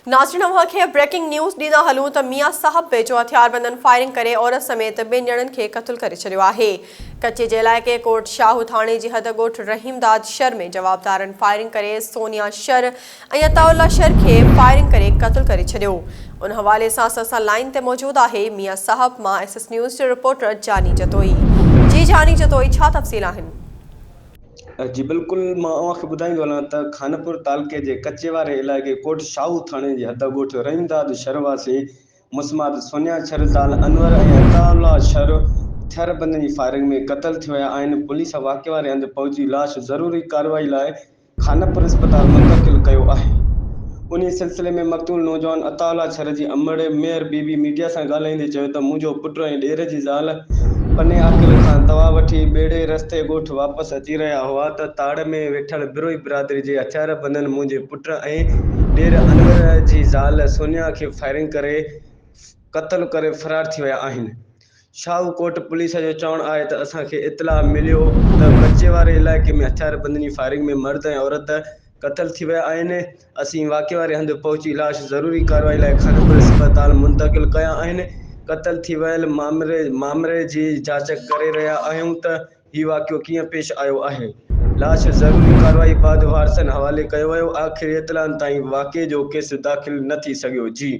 नाज़रीन खे breaking news ॾींदा हलूं त मियां साहब वेझो हथियारबंदनि फायरिंग करे औरत समेत ॿिनि ॼणनि खे क़त्ल करे छॾियो आहे। कच्चे जे इलाइक़े कोट शाहू थाणे जी हद ॻोठ रहीमदाद शर में जवाबदारनि फायरिंग करे सोनिया शर ऐं अताउल्ला शर खे फायरिंग करे क़त्ल करे छॾियो। उन हवाले सां असां लाइन ते मौजूद आहे मियां साहब मां SS न्यूज़ जो रिपोर्टर जानी जतोई। जी जानी जतोई, छा तफ़सील आहिनि? जी बिल्कुल, मां अव्हांखे ॿुधाईंदो हलां त खानपुर तालुके जे कच्चे वारे इलाइक़े कोट शाहू थाणे जे हद ॻोठ रहीमदाद शर वासी मुस्माद सोनिया शर ज़ाल अनवर ऐं अताउल्ला शर हथियारबंदनि जी फायरिंग में क़त्ल थी विया आहिनि। पुलिस वाक़े वारे हंधि पहुची लाश ज़रूरी कार्रवाई लाइ खानपुर अस्पताल मुंतक़िल कयो आहे। उन सिलसिले में मक़तूल नौजवान अताउल्ला शर जी अमड़ मेहर बीबी मीडिया सां ॻाल्हाईंदे चयो त मुंहिंजो पुटु ऐं ॾेर जी ज़ाल पने आकिल खां दवा वठी ॿेड़े रस्ते ॻोठ वापसि अची रहिया हुआ त ताड़ में वेठल बिरोही बिरादरी जे हथियारबंदनि मुंहिंजे पुट ऐं ॾेर अनवर जी ज़ाल सोनिया खे फायरिंग करे क़त्ल करे फ़रार थी विया आहिनि। शाहू कोट पुलिस जो चवणु आहे त असांखे इतला मिलियो त कच्चे वारे इलाइक़े में हथियारबंदनि जी फायरिंग में मर्द ऐं औरत क़त्ल थी विया आहिनि। असीं वाक़े वारे हंधि पहुची लाश ज़रूरी कार्रवाई लाइ खानपुर अस्पताल मुंतक़िल कया आहिनि। क़त्ल थी वियल मामले जी जांच करे रहिया आहियूं त हीउ वाक़ियो कीअं पेश आयो आहे। लाश ज़रूरी कार्रवाई बाद वारसनि हवाले कयो वियो। आख़िर इतलाउनि ताईं वाक़िए जो केस दाख़िल न थी सघियो। जी।